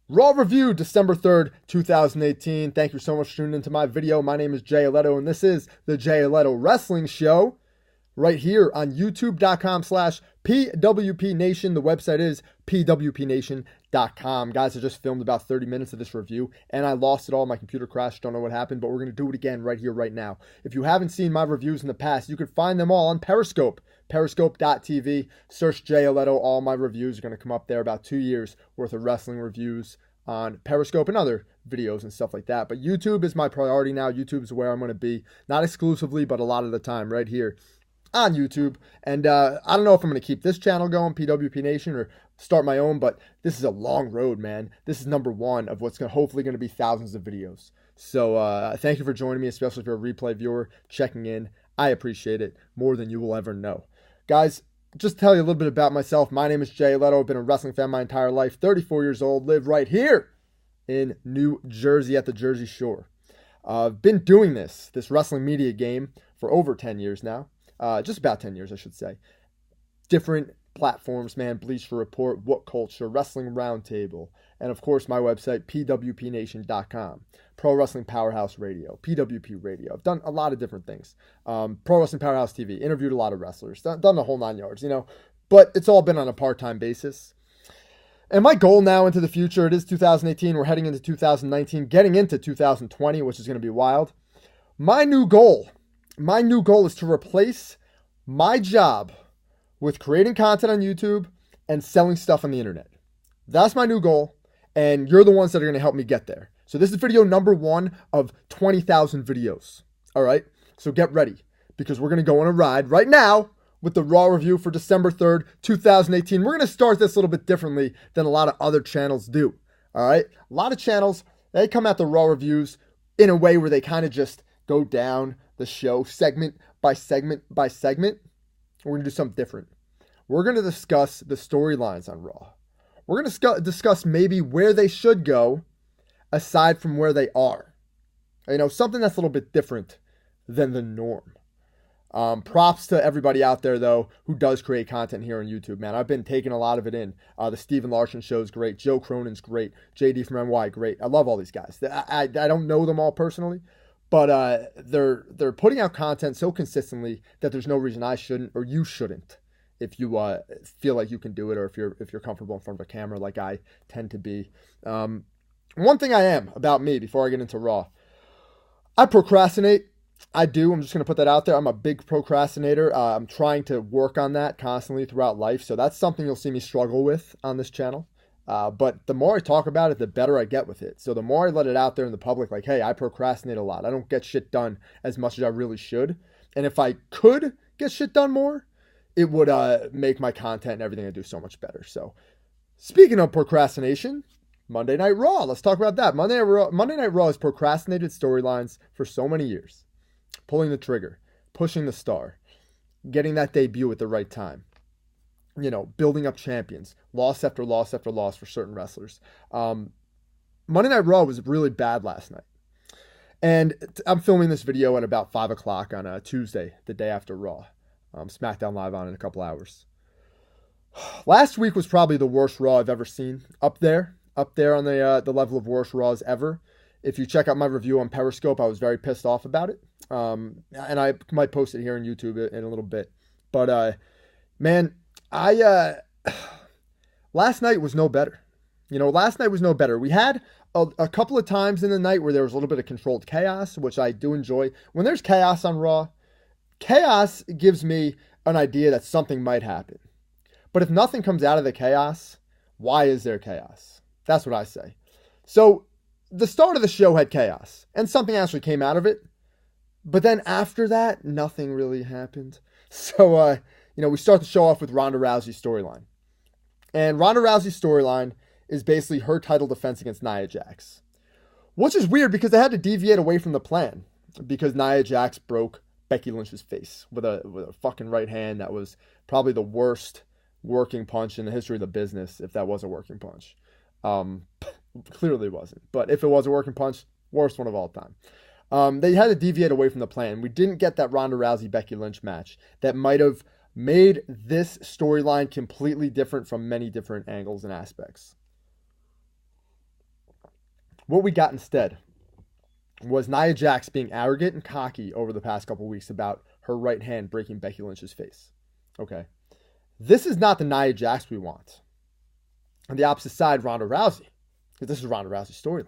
Raw review, December 3rd, 2018. Thank you so much for tuning into my video. My name is Jay Alletto, and this is the Jay Alletto Wrestling Show right here on youtube.com/PWP Nation. The website is pwpnation.com. Guys, I just filmed about 30 minutes of this review, and I lost it all. My computer crashed. Don't know what happened, but we're going to do it again right here, right now. If you haven't seen my reviews in the past, you can find them all on Periscope. Periscope.tv, search Jay Alletto. All my reviews are going to come up there. About 2 years worth of wrestling reviews on Periscope and other videos and stuff like that. But YouTube is my priority now. YouTube is where I'm going to be, not exclusively, but a lot of the time right here on YouTube. And I don't know if I'm going to keep this channel going, PWP Nation, or start my own, but this is a long road, man. This is number one of what's hopefully going to be thousands of videos. So thank you for joining me, especially if you're a replay viewer checking in. I appreciate it more than you will ever know. Guys, just to tell you a little bit about myself. My name is Jay Alletto. I've been a wrestling fan my entire life. 34 years old. Live right here in New Jersey at the Jersey Shore. I've been doing this wrestling media game for over 10 years now. Just about 10 years, I should say. Different platforms, man. Bleacher Report, What Culture, Wrestling Roundtable, and of course my website, pwpnation.com. Pro Wrestling Powerhouse Radio, PWP Radio. I've done a lot of different things. Pro Wrestling Powerhouse TV, interviewed a lot of wrestlers, done the whole 9 yards, but it's all been on a part-time basis. And my goal now into the future, it is 2018, we're heading into 2019, getting into 2020, which is going to be wild. My new goal is to replace my job with creating content on YouTube and selling stuff on the internet. That's my new goal, and you're the ones that are going to help me get there. So this is video number 1 of 20,000 videos. All right, so get ready, because we're going to go on a ride right now with the Raw review for December 3rd, 2018. We're going to start this a little bit differently than a lot of other channels do. All right, a lot of channels, they come at the Raw reviews in a way where they kind of just go down the show segment by segment by segment. We're going to do something different. We're going to discuss the storylines on Raw. We're going to discuss maybe where they should go aside from where they are. Something that's a little bit different than the norm. Props to everybody out there, though, who does create content here on YouTube, man. I've been taking a lot of it in. The Steven Larson show is great. Joe Cronin's great. JD from NY, great. I love all these guys. I don't know them all personally, but they're putting out content so consistently that there's no reason I shouldn't or you shouldn't, if you feel like you can do it, or if you're comfortable in front of a camera like I tend to be. One thing I am about me before I get into Raw, I procrastinate. I do. I'm just going to put that out there. I'm a big procrastinator. I'm trying to work on that constantly throughout life. So that's something you'll see me struggle with on this channel. But the more I talk about it, the better I get with it. So the more I let it out there in the public, like, hey, I procrastinate a lot. I don't get shit done as much as I really should. And if I could get shit done more, it would make my content and everything I do so much better. So speaking of procrastination, Monday Night Raw. Let's talk about that. Monday Night Raw has procrastinated storylines for so many years. Pulling the trigger, pushing the star, getting that debut at the right time. Building up champions, loss after loss after loss for certain wrestlers. Monday Night Raw was really bad last night. And I'm filming this video at about 5 o'clock on a Tuesday, the day after Raw. SmackDown Live on in a couple hours. Last week was probably the worst Raw I've ever seen. Up there on the level of worst Raws ever. If you check out my review on Periscope, I was very pissed off about it. And I might post it here on YouTube in a little bit. But, man, last night was no better. Last night was no better. We had a couple of times in the night where there was a little bit of controlled chaos, which I do enjoy. When there's chaos on Raw, chaos gives me an idea that something might happen. But if nothing comes out of the chaos, why is there chaos? That's what I say. So the start of the show had chaos, and something actually came out of it. But then after that, nothing really happened. So, we start the show off with Ronda Rousey's storyline. And Ronda Rousey's storyline is basically her title defense against Nia Jax. Which is weird because they had to deviate away from the plan. Because Nia Jax broke Becky Lynch's face with a fucking right hand that was probably the worst working punch in the history of the business, if that was a working punch. Clearly wasn't. But if it was a working punch, worst one of all time. They had to deviate away from the plan. We didn't get that Ronda Rousey-Becky Lynch match that might have made this storyline completely different from many different angles and aspects. What we got instead was Nia Jax being arrogant and cocky over the past couple weeks about her right hand breaking Becky Lynch's face. Okay. This is not the Nia Jax we want. On the opposite side, Ronda Rousey. Because this is Ronda Rousey's storyline.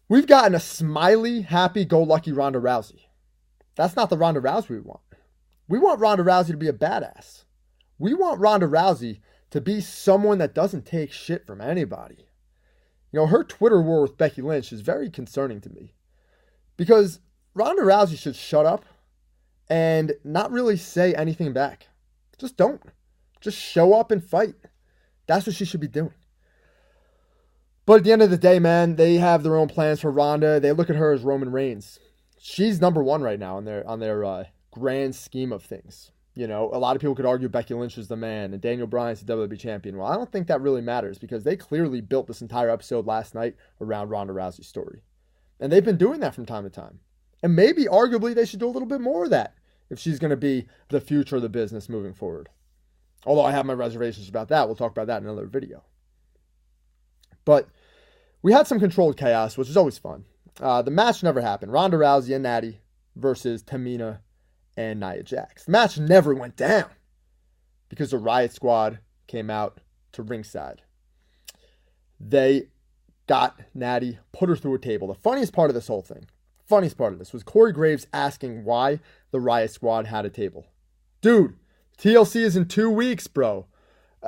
We've gotten a smiley, happy-go-lucky Ronda Rousey. That's not the Ronda Rousey we want. We want Ronda Rousey to be a badass. We want Ronda Rousey to be someone that doesn't take shit from anybody. You know, her Twitter war with Becky Lynch is very concerning to me. Because Ronda Rousey should shut up and not really say anything back. Just don't. Just show up and fight. That's what she should be doing. But at the end of the day, man, they have their own plans for Ronda. They look at her as Roman Reigns. She's number one right now on their grand scheme of things. You know, a lot of people could argue Becky Lynch is the man and Daniel Bryan's the WWE champion. Well, I don't think that really matters because they clearly built this entire episode last night around Ronda Rousey's story. And they've been doing that from time to time. And maybe, arguably, they should do a little bit more of that if she's going to be the future of the business moving forward. Although I have my reservations about that. We'll talk about that in another video. But we had some controlled chaos, which is always fun. The match never happened. Ronda Rousey and Natty versus Tamina and Nia Jax. The match never went down because the Riot Squad came out to ringside. They got Natty, put her through a table. The funniest part of this whole thing, was Corey Graves asking why the Riot Squad had a table. Dude, TLC is in 2 weeks, bro.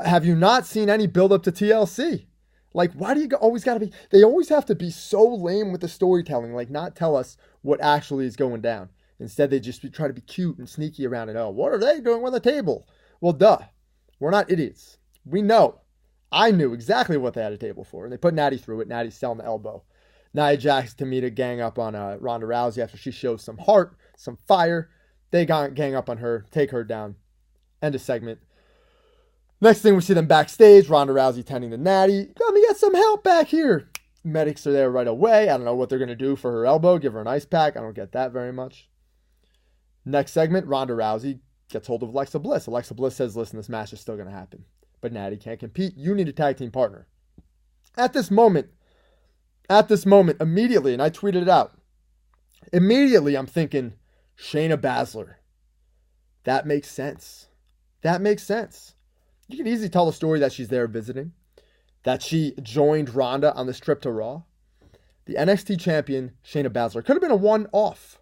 Have you not seen any build up to TLC? Like, why do you always got to be... They always have to be so lame with the storytelling, like not tell us what actually is going down. Instead, they just try to be cute and sneaky around it. Oh, what are they doing with a table? Well, duh. We're not idiots. We know. I knew exactly what they had a table for. And they put Natty through it. Natty's selling the elbow. Nia Jax, Tamina gang up on Ronda Rousey after she shows some heart, some fire. They gang up on her, take her down. End of segment. Next thing we see them backstage, Ronda Rousey tending to Natty. Let me get some help back here. Medics are there right away. I don't know what they're going to do for her elbow. Give her an ice pack. I don't get that very much. Next segment, Ronda Rousey gets hold of Alexa Bliss. Alexa Bliss says, listen, this match is still going to happen. But Natty can't compete. You need a tag team partner. At this moment, immediately, and I tweeted it out, immediately I'm thinking, Shayna Baszler. That makes sense. You can easily tell the story that she's there visiting, that she joined Ronda on this trip to Raw. The NXT champion, Shayna Baszler, could have been a one-off.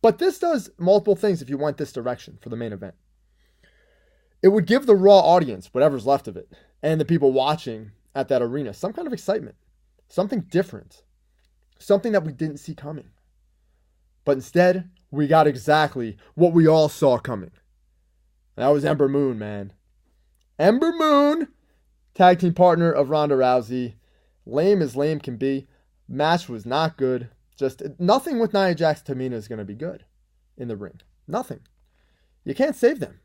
But this does multiple things if you went this direction for the main event. It would give the Raw audience, whatever's left of it, and the people watching at that arena, some kind of excitement, something different, something that we didn't see coming. But instead, we got exactly what we all saw coming. That was Ember Moon, man. Ember Moon, tag team partner of Ronda Rousey. Lame as lame can be. Match was not good. Just nothing with Nia Jax Tamina is going to be good in the ring. Nothing. You can't save them.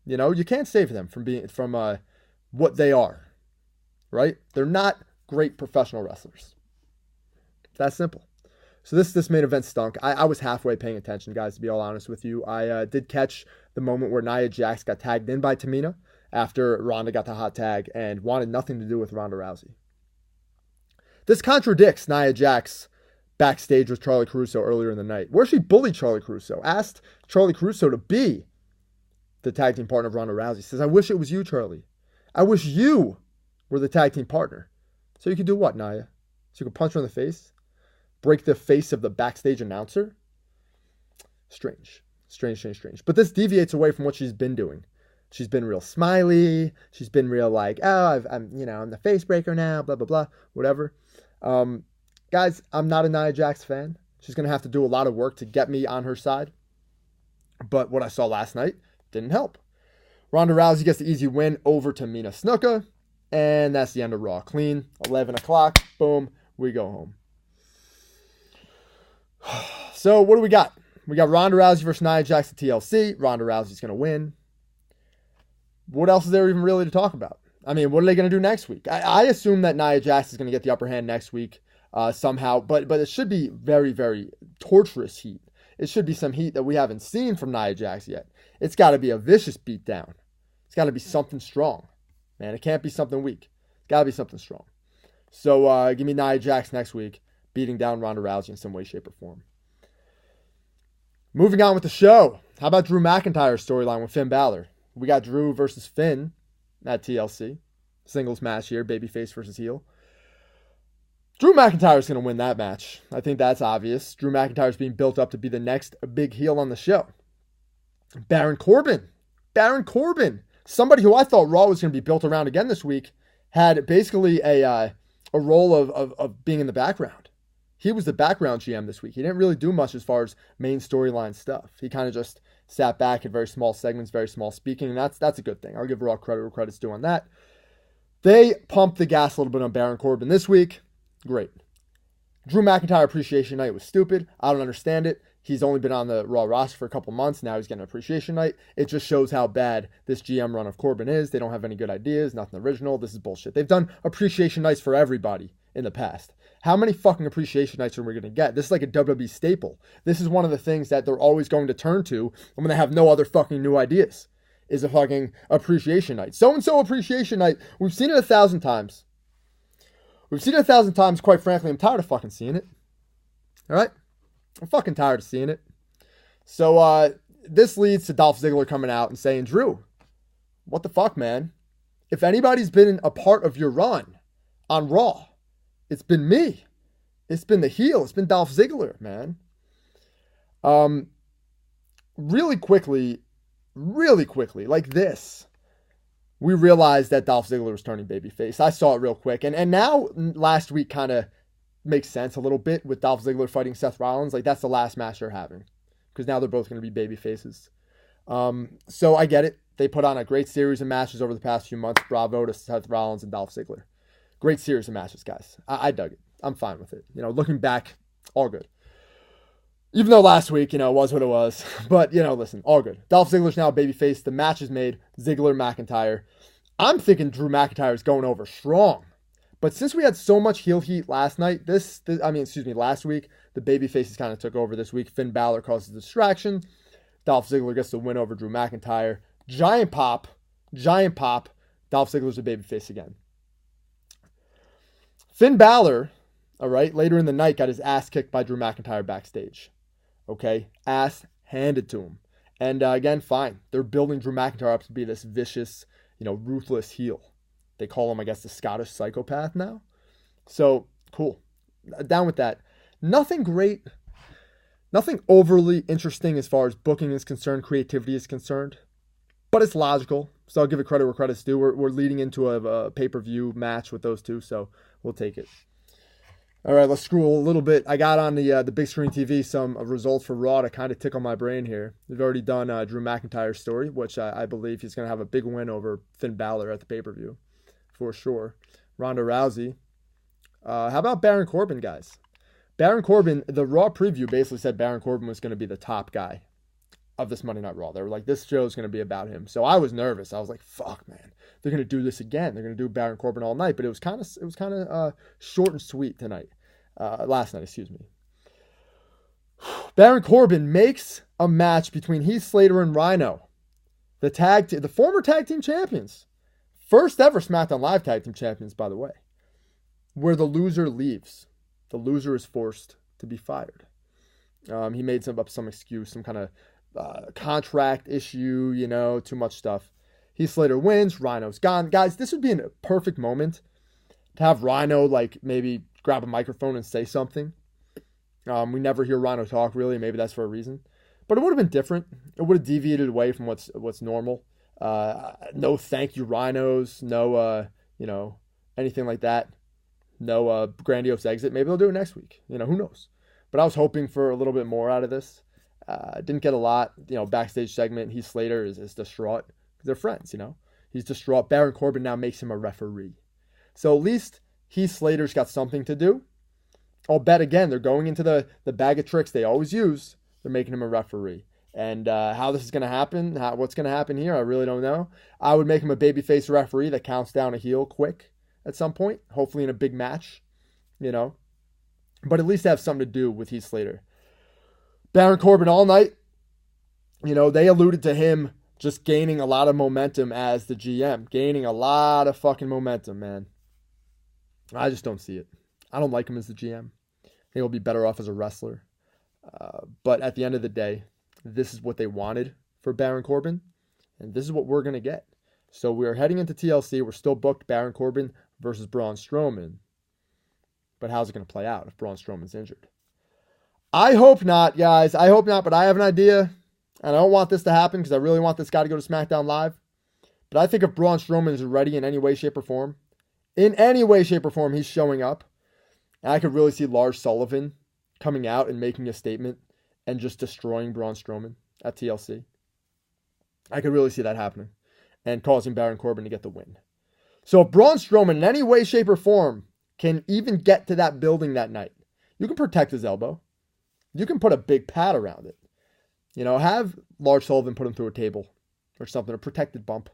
You know, you can't save them from what they are. Right? They're not great professional wrestlers. It's that simple. So this main event stunk. I was halfway paying attention, guys, to be all honest with you. I did catch the moment where Nia Jax got tagged in by Tamina after Ronda got the hot tag and wanted nothing to do with Ronda Rousey. This contradicts Nia Jax backstage with Charlie Caruso earlier in the night, where she bullied Charlie Caruso, asked Charlie Caruso to be the tag team partner of Ronda Rousey. Says, I wish it was you, Charlie. I wish you were the tag team partner. So you could do what, Nia? So you could punch her in the face? Break the face of the backstage announcer? Strange. But this deviates away from what she's been doing. She's been real smiley. She's been real like, oh, I'm the face breaker now, blah, blah, blah, whatever. Guys, I'm not a Nia Jax fan. She's going to have to do a lot of work to get me on her side. But what I saw last night didn't help. Ronda Rousey gets the easy win over Tamina Snuka. And that's the end of Raw. Clean, 11 o'clock, boom, we go home. So what do we got? We got Ronda Rousey versus Nia Jax at TLC. Ronda Rousey's going to win. What else is there even really to talk about? I mean, what are they going to do next week? I assume that Nia Jax is going to get the upper hand next week somehow, but it should be very, very torturous heat. It should be some heat that we haven't seen from Nia Jax yet. It's got to be a vicious beatdown. It's got to be something strong, man. It can't be something weak. It's got to be something strong. So give me Nia Jax next week, beating down Ronda Rousey in some way, shape, or form. Moving on with the show. How about Drew McIntyre's storyline with Finn Balor? We got Drew versus Finn at TLC. Singles match here, babyface versus heel. Drew McIntyre is going to win that match. I think that's obvious. Drew McIntyre is being built up to be the next big heel on the show. Baron Corbin. Somebody who I thought Raw was going to be built around again this week had basically a role of being in the background. He was the background GM this week. He didn't really do much as far as main storyline stuff. He kind of just sat back in very small segments, very small speaking, and that's a good thing. I'll give Raw credit where credit's due on that. They pumped the gas a little bit on Baron Corbin this week. Great. Drew McIntyre Appreciation Night was stupid. I don't understand it. He's only been on the Raw roster for a couple months. Now he's getting an Appreciation Night. It just shows how bad this GM run of Corbin is. They don't have any good ideas, nothing original. This is bullshit. They've done Appreciation Nights for everybody in the past. How many fucking Appreciation Nights are we going to get? This is like a WWE staple. This is one of the things that they're always going to turn to when they have no other fucking new ideas, is a fucking Appreciation Night. So-and-so Appreciation Night. We've seen it 1,000 times. Quite frankly. I'm tired of fucking seeing it. All right? I'm fucking tired of seeing it. So this leads to Dolph Ziggler coming out and saying, Drew, what the fuck, man? If anybody's been a part of your run on Raw, it's been me. It's been the heel. It's been Dolph Ziggler, man. Really quickly, like this, we realized that Dolph Ziggler was turning babyface. I saw it real quick. And now, last week kind of makes sense a little bit with Dolph Ziggler fighting Seth Rollins. Like, that's the last match they're having, because now they're both going to be babyfaces. So I get it. They put on a great series of matches over the past few months. Bravo to Seth Rollins and Dolph Ziggler. Great series of matches, guys. I dug it. I'm fine with it. Looking back, all good. Even though last week, it was what it was. But, listen, all good. Dolph Ziggler's now a babyface. The match is made. Ziggler, McIntyre. I'm thinking Drew McIntyre is going over strong. But since we had so much heel heat last night, last week, the babyfaces kind of took over this week. Finn Balor causes a distraction. Dolph Ziggler gets the win over Drew McIntyre. Giant pop. Dolph Ziggler's a babyface again. Finn Balor, all right, later in the night got his ass kicked by Drew McIntyre backstage. Okay, ass handed to him. And again, fine. They're building Drew McIntyre up to be this vicious, ruthless heel. They call him, I guess, the Scottish psychopath now. So, cool. Down with that. Nothing great. Nothing overly interesting as far as booking is concerned, creativity is concerned. But it's logical. So I'll give it credit where credit's due. We're leading into a pay-per-view match with those two, so we'll take it. All right, let's scroll a little bit. I got on the big screen TV some results for Raw to kind of tickle my brain here. We've already done Drew McIntyre's story, which I believe he's going to have a big win over Finn Balor at the pay-per-view, for sure. Ronda Rousey. How about Baron Corbin, guys? Baron Corbin, the Raw preview basically said Baron Corbin was going to be the top guy of this Monday Night Raw. They were like, this show is going to be about him. So I was nervous. I was like, fuck, man. They're going to do this again. They're going to do Baron Corbin all night. But it was kind of short and sweet tonight. Last night, excuse me. Baron Corbin makes a match between Heath Slater and Rhino. The former tag team champions. First ever SmackDown Live tag team champions, by the way. Where the loser leaves. The loser is forced to be fired. He made up some excuse, some kind of contract issue, too much stuff. Heath Slater wins, Rhino's gone. Guys, this would be a perfect moment to have Rhino, maybe grab a microphone and say something. We never hear Rhino talk, really. Maybe that's for a reason. But it would have been different. It would have deviated away from what's normal. No thank you, Rhinos. No, anything like that. No grandiose exit. Maybe they'll do it next week. Who knows? But I was hoping for a little bit more out of this. Didn't get a lot. Backstage segment, Heath Slater is distraught. They're friends, He's distraught. Baron Corbin now makes him a referee. So at least Heath Slater's got something to do. I'll bet again, they're going into the bag of tricks they always use. They're making him a referee. And how this is going to happen, what's going to happen here, I really don't know. I would make him a babyface referee that counts down a heel quick at some point, hopefully in a big match, But at least have something to do with Heath Slater. Baron Corbin all night, they alluded to him just gaining a lot of momentum as the GM. Gaining a lot of fucking momentum, man. I just don't see it. I don't like him as the GM. I think he'll be better off as a wrestler. But at the end of the day, this is what they wanted for Baron Corbin, and this is what we're going to get. So we're heading into TLC. We're still booked Baron Corbin versus Braun Strowman. But how's it going to play out if Braun Strowman's injured? I hope not, guys. I hope not, but I have an idea. And I don't want this to happen because I really want this guy to go to SmackDown Live. But I think if Braun Strowman is ready in any way, shape, or form, he's showing up. And I could really see Lars Sullivan coming out and making a statement and just destroying Braun Strowman at TLC. I could really see that happening and causing Baron Corbin to get the win. So if Braun Strowman in any way, shape, or form can even get to that building that night, you can protect his elbow. You can put a big pad around it. You know, have Lars Sullivan put him through a table or something, a protected bump.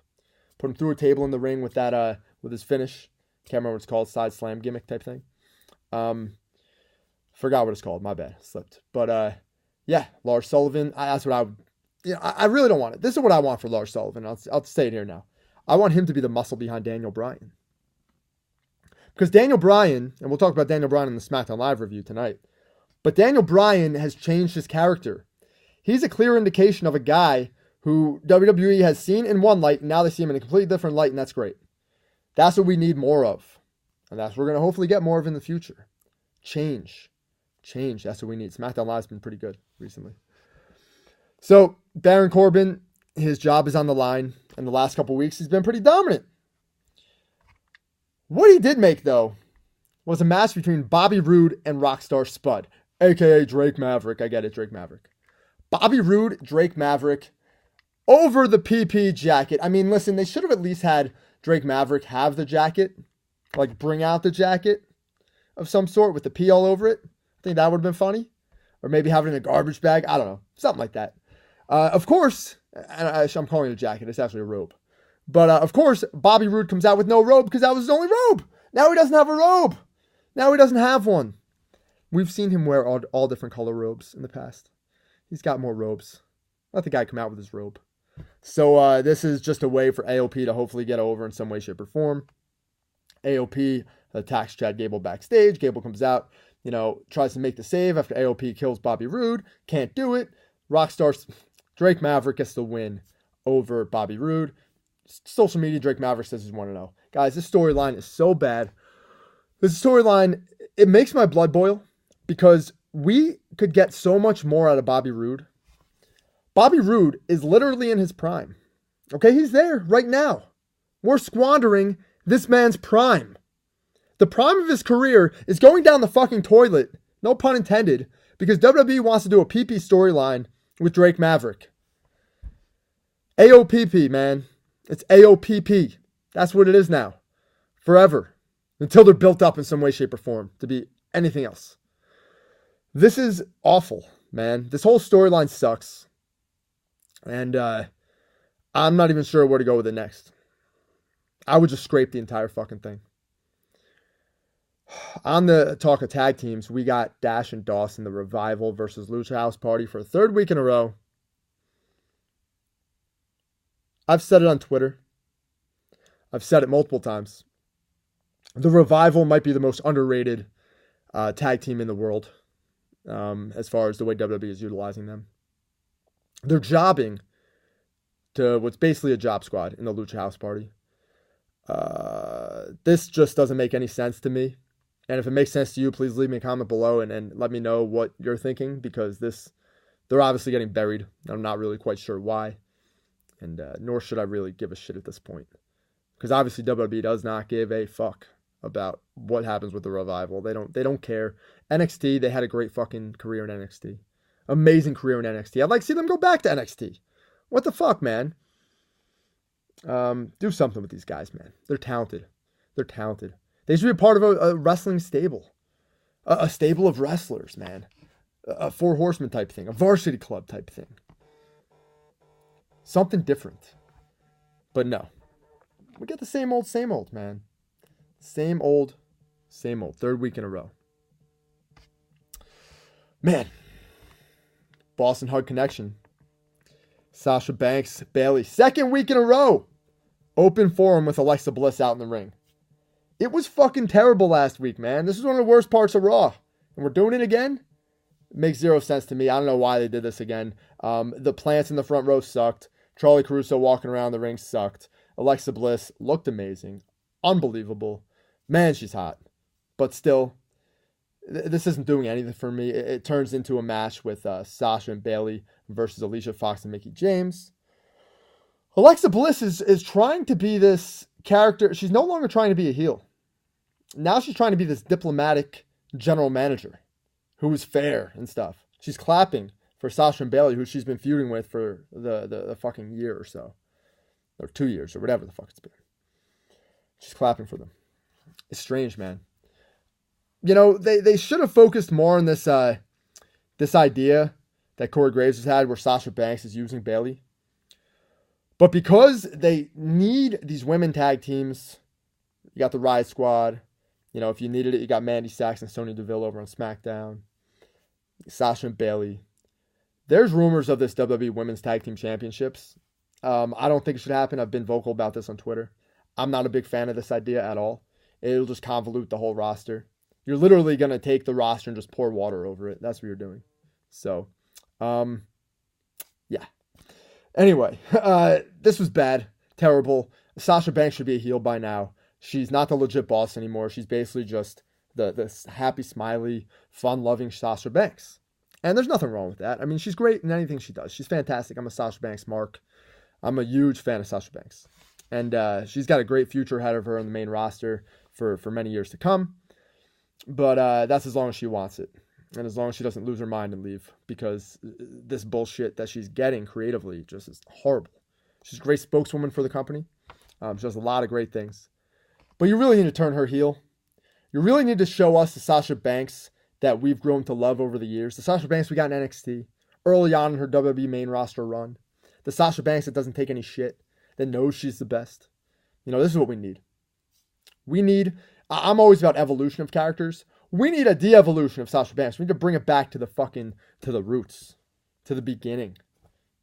Put him through a table in the ring with that, with his finish. Can't remember what it's called, side slam gimmick type thing. Forgot what it's called. My bad, slipped. But yeah, Lars Sullivan. That's what I would. I really don't want it. This is what I want for Lars Sullivan. I'll say it here now. I want him to be the muscle behind Daniel Bryan. Because Daniel Bryan, and we'll talk about Daniel Bryan in the SmackDown Live review tonight, but Daniel Bryan has changed his character. He's a clear indication of a guy who WWE has seen in one light, and now they see him in a completely different light, and that's great. That's what we need more of. And that's what we're going to hopefully get more of in the future. Change. That's what we need. SmackDown Live's been pretty good recently. So, Baron Corbin, his job is on the line. In the last couple weeks, he's been pretty dominant. What he did make, though, was a match between Bobby Roode and Rockstar Spud, a.k.a. Drake Maverick. I get it, Drake Maverick. Bobby Roode, Drake Maverick, over the PP jacket. I mean, listen, they should have at least had Drake Maverick have the jacket. Like, bring out the jacket of some sort with the P all over it. I think that would have been funny. Or maybe have it in a garbage bag. I don't know. Something like that. Of course, and I'm calling it a jacket. It's actually a robe. But of course, Bobby Roode comes out with no robe because that was his only robe. Now he doesn't have a robe. Now he doesn't have one. We've seen him wear all different color robes in the past. He's got more robes. Let the guy come out with his robe. So this is just a way for AOP to hopefully get over in some way, shape, or form. AOP attacks Chad Gable backstage. Gable comes out, tries to make the save after AOP kills Bobby Roode. Can't do it. Rockstar Drake Maverick gets the win over Bobby Roode. Social media, Drake Maverick says he's 1-0. Guys, this storyline is so bad. This storyline, it makes my blood boil because we could get so much more out of Bobby Roode. Bobby Roode is literally in his prime. Okay, he's there right now. We're squandering this man's prime. The prime of his career is going down the fucking toilet, no pun intended, because WWE wants to do a PP storyline with Drake Maverick. AOPP, man. It's AOPP. That's what it is now. Forever. Until they're built up in some way, shape, or form to be anything else. This is awful, man. This whole storyline sucks. And I'm not even sure where to go with it next. I would just scrape the entire fucking thing. On the talk of tag teams, we got Dash and Dawson, the Revival versus Lucha House Party for a third week in a row. I've said it on Twitter. I've said it multiple times. The Revival might be the most underrated tag team in the world as far as the way WWE is utilizing them. They're jobbing to what's basically a job squad in the Lucha House Party. This just doesn't make any sense to me. And if it makes sense to you, please leave me a comment below and let me know what you're thinking, because they're obviously getting buried. I'm not really quite sure why. And nor should I really give a shit at this point. Because obviously WWE does not give a fuck about what happens with the Revival. They don't care. NXT, they had a great fucking career in NXT. Amazing career in NXT. I'd like to see them go back to NXT. What the fuck, man? Do something with these guys, man. They're talented. They should be a part of a wrestling stable. A stable of wrestlers, man. A Four Horsemen type thing. A varsity club type thing. Something different. But no. We get the same old, man. Same old. Third week in a row. Man. Boston Hug Connection. Sasha Banks, Bayley. Second week in a row. Open forum with Alexa Bliss out in the ring. It was fucking terrible last week, man. This is one of the worst parts of Raw. And we're doing it again? It makes zero sense to me. I don't know why they did this again. The plants in the front row sucked. Charlie Caruso walking around the ring sucked. Alexa Bliss looked amazing. Unbelievable. Man, she's hot. But still, this isn't doing anything for me. It turns into a match with Sasha and Bayley versus Alicia Fox and Mickie James. Alexa Bliss is trying to be this character. She's no longer trying to be a heel. Now she's trying to be this diplomatic general manager who is fair and stuff. She's clapping for Sasha and Bayley, who she's been feuding with for the fucking year or so. Or 2 years or whatever the fuck it's been. She's clapping for them. It's strange, man. You know, they should have focused more on this idea that Corey Graves has had where Sasha Banks is using Bayley. But because they need these women tag teams, you got the Riot Squad. You know, if you needed it, you got Mandy Sachs and Sonya Deville over on SmackDown. Sasha and Bayley. There's rumors of this WWE Women's Tag Team Championships. I don't think it should happen. I've been vocal about this on Twitter. I'm not a big fan of this idea at all. It'll just convolute the whole roster. You're literally going to take the roster and just pour water over it. That's what you're doing. So, yeah. Anyway, this was bad. Terrible. Sasha Banks should be a heel by now. She's not the legit boss anymore. She's basically just the happy, smiley, fun-loving Sasha Banks. And there's nothing wrong with that. I mean, she's great in anything she does. She's fantastic. I'm a Sasha Banks mark. I'm a huge fan of Sasha Banks. And she's got a great future ahead of her on the main roster for many years to come. But that's as long as she wants it. And as long as she doesn't lose her mind and leave. Because this bullshit that she's getting creatively just is horrible. She's a great spokeswoman for the company. She does a lot of great things. But you really need to turn her heel. You really need to show us the Sasha Banks that we've grown to love over the years. The Sasha Banks we got in NXT early on in her WWE main roster run. The Sasha Banks that doesn't take any shit, that knows she's the best. You know, this is what we need. I'm always about evolution of characters. We need a de-evolution of Sasha Banks. We need to bring it back to the roots, to the beginning.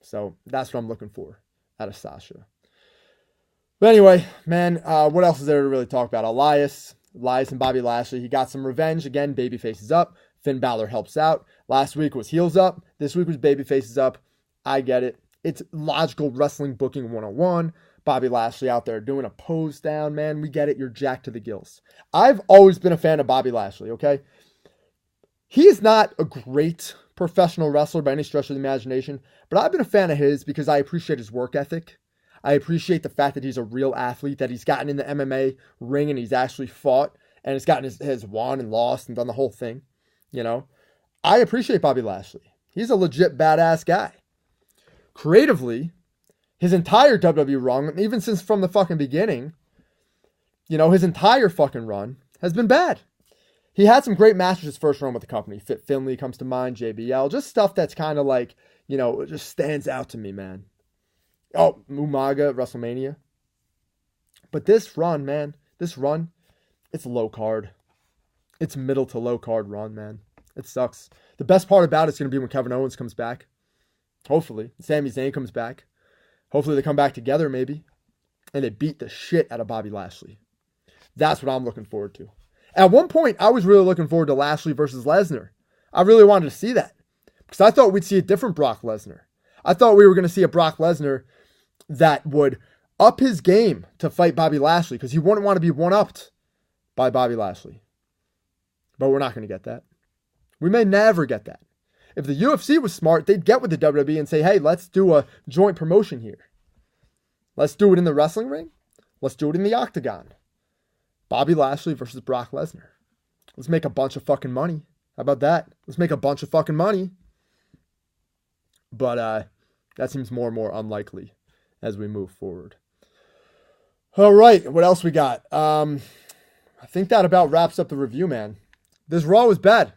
So that's what I'm looking for out of Sasha. But anyway, man, what else is there to really talk about? Elias and Bobby Lashley. He got some revenge. Again, baby faces up. Finn Balor helps out. Last week was heels up. This week was baby faces up. I get it. It's logical wrestling booking 101. Bobby Lashley out there doing a pose down, man. We get it. You're jacked to the gills. I've always been a fan of Bobby Lashley, okay? He is not a great professional wrestler by any stretch of the imagination, but I've been a fan of his because I appreciate his work ethic. I appreciate the fact that he's a real athlete, that he's gotten in the MMA ring and he's actually fought and has gotten has won and lost and done the whole thing. You know, I appreciate Bobby Lashley. He's a legit badass guy. Creatively, his entire WWE run, even since from the fucking beginning, you know, his entire fucking run has been bad. He had some great matches his first run with the company. Fit Finlay comes to mind, JBL, just stuff that's kind of like, you know, it just stands out to me, man. Oh, Umaga at WrestleMania. But this run, man, it's low card. It's middle to low card run, man. It sucks. The best part about it's going to be when Kevin Owens comes back. Hopefully. Sami Zayn comes back. Hopefully they come back together, maybe. And they beat the shit out of Bobby Lashley. That's what I'm looking forward to. At one point, I was really looking forward to Lashley versus Lesnar. I really wanted to see that. Because I thought we'd see a different Brock Lesnar. I thought we were going to see a Brock Lesnar that would up his game to fight Bobby Lashley. Because he wouldn't want to be one-upped by Bobby Lashley. But we're not going to get that. We may never get that. If the UFC was smart, they'd get with the WWE and say, hey, let's do a joint promotion here. Let's do it in the wrestling ring. Let's do it in the octagon. Bobby Lashley versus Brock Lesnar. Let's make a bunch of fucking money. How about that? Let's make a bunch of fucking money. But that seems more and more unlikely as we move forward. All right, what else we got? I think that about wraps up the review, man. This Raw was bad.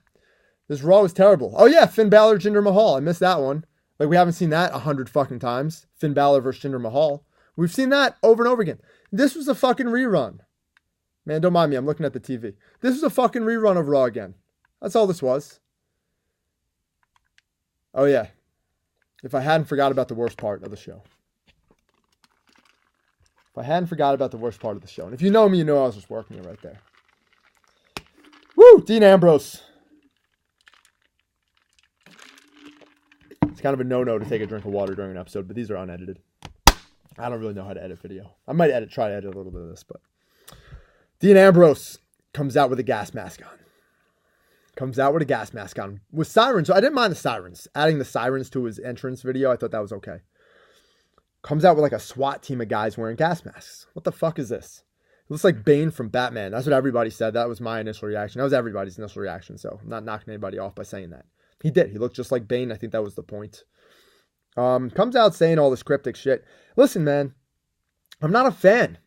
This Raw was terrible. Oh yeah, Finn Balor, Jinder Mahal. I missed that one. Like, we haven't seen that 100 fucking times. Finn Balor versus Jinder Mahal. We've seen that over and over again. This was a fucking rerun. Man, don't mind me. I'm looking at the TV. This was a fucking rerun of Raw again. That's all this was. Oh yeah. If I hadn't forgot about the worst part of the show. If If I hadn't forgot about the worst part of the show. And if you know me, you know I was just working it right there. Woo! Dean Ambrose. It's kind of a no-no to take a drink of water during an episode, but these are unedited. I don't really know how to edit video. I might try to edit a little bit of this, but Dean Ambrose comes out with a gas mask on. With sirens. So I didn't mind the sirens. Adding the sirens to his entrance video, I thought that was okay. Comes out with like a SWAT team of guys wearing gas masks. What the fuck is this? It looks like Bane from Batman. That's what everybody said. That was my initial reaction. That was everybody's initial reaction, so I'm not knocking anybody off by saying that. He did. He looked just like Bane. I think that was the point. Comes out saying all this cryptic shit. Listen, man, I'm not a fan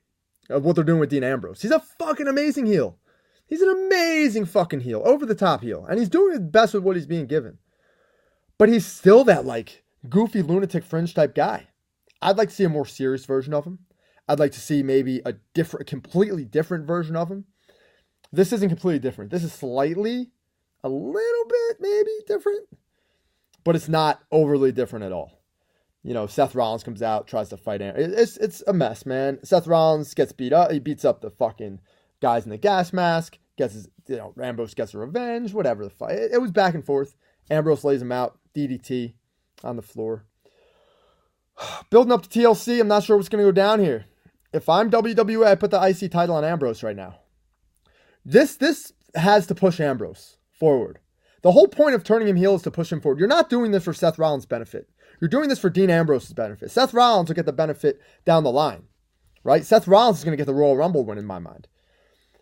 of what they're doing with Dean Ambrose. He's a fucking amazing heel. He's an amazing fucking heel. Over-the-top heel. And he's doing his best with what he's being given. But he's still that, like, goofy lunatic fringe type guy. I'd like to see a more serious version of him. I'd like to see maybe a completely different version of him. This isn't completely different. This is slightly, a little bit maybe different. But it's not overly different at all. You know, Seth Rollins comes out, tries to fight Ambrose. It's a mess, man. Seth Rollins gets beat up. He beats up the fucking guys in the gas mask. Ambrose gets a revenge. Whatever the fuck. It was back and forth. Ambrose lays him out. DDT on the floor. Building up to TLC. I'm not sure what's going to go down here. If I'm WWE, I put the IC title on Ambrose right now. This has to push Ambrose forward. The whole point of turning him heel is to push him forward. You're not doing this for Seth Rollins' benefit. You're doing this for Dean Ambrose's benefit. Seth Rollins will get the benefit down the line, right? Seth Rollins is going to get the Royal Rumble win in my mind.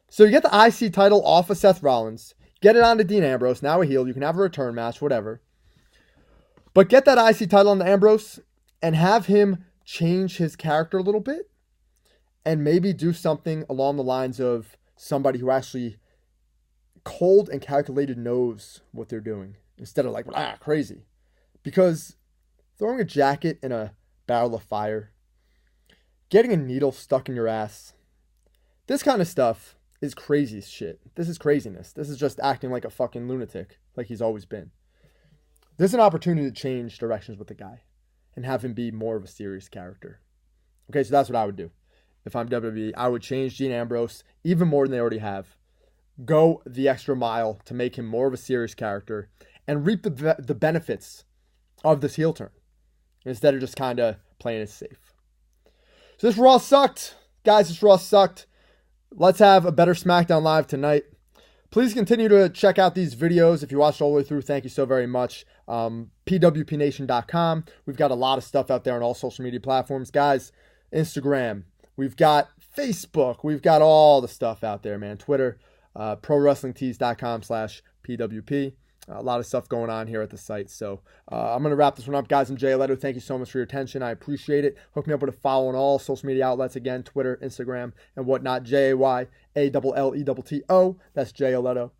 So you get the IC title off of Seth Rollins, get it onto Dean Ambrose, now a heel. You can have a return match, whatever. But get that IC title on Ambrose and have him change his character a little bit and maybe do something along the lines of somebody who actually cold and calculated knows what they're doing instead of like, crazy. Because throwing a jacket in a barrel of fire, getting a needle stuck in your ass, this kind of stuff is crazy shit. This is craziness. This is just acting like a fucking lunatic, like he's always been. There's an opportunity to change directions with the guy and have him be more of a serious character. Okay, so that's what I would do. If I'm WWE, I would change Dean Ambrose even more than they already have. Go the extra mile to make him more of a serious character and reap the benefits of this heel turn instead of just kind of playing it safe. So this Raw sucked. Guys, this Raw sucked. Let's have a better SmackDown Live tonight. Please continue to check out these videos. If you watched all the way through, thank you so very much. pwpnation.com. We've got a lot of stuff out there on all social media platforms. Guys, Instagram. We've got Facebook. We've got all the stuff out there, man. Twitter. ProWrestlingTees.com/PWP. A lot of stuff going on here at the site. So I'm going to wrap this one up, guys. I'm Jay Alletto. Thank you so much for your attention. I appreciate it. Hook me up with a follow on all social media outlets. Again, Twitter, Instagram, and whatnot. JayALletto. That's Jay Alletto.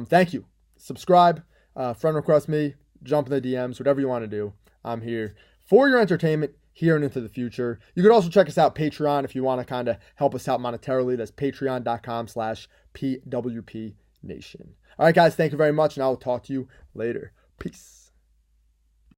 Thank you. Subscribe. Friend request me. Jump in the DMs. Whatever you want to do. I'm here for your entertainment here and into the future. You can also check us out Patreon if you want to kind of help us out monetarily. That's patreon.com/PWP Nation. All right, guys, thank you very much, and I will talk to you later. Peace.